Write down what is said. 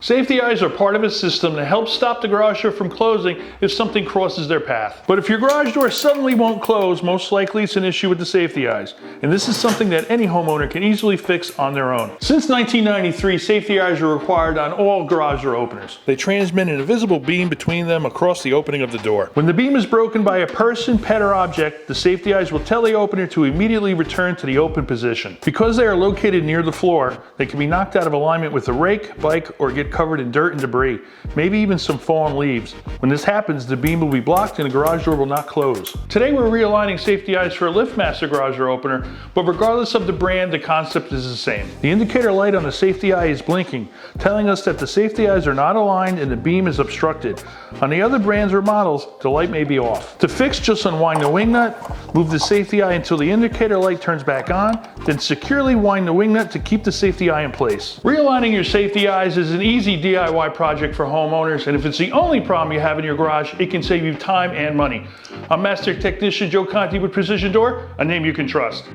Safety eyes are part of a system that helps stop the garage door from closing if something crosses their path. But if your garage door suddenly won't close, most likely it's an issue with the safety eyes. And this is something that any homeowner can easily fix on their own. Since 1993, safety eyes are required on all garage door openers. They transmit an invisible beam between them across the opening of the door. When the beam is broken by a person, pet, or object, the safety eyes will tell the opener to immediately return to the open position. Because they are located near the floor, they can be knocked out of alignment with a rake, bike, or get covered in dirt and debris, maybe even some fallen leaves. When this happens, the beam will be blocked and the garage door will not close. Today we're realigning safety eyes for a LiftMaster garage door opener, but regardless of the brand, the concept is the same. The indicator light on the safety eye is blinking, telling us that the safety eyes are not aligned and the beam is obstructed. On the other brands or models, the light may be off. To fix, just unwind the wing nut, move the safety eye until the indicator light turns back on, then securely wind the wing nut to keep the safety eye in place. Realigning your safety eyes is an easy DIY project for homeowners, and if it's the only problem you have in your garage, it can save you time and money. I'm Master Technician Joe Conti with Precision Door, a name you can trust.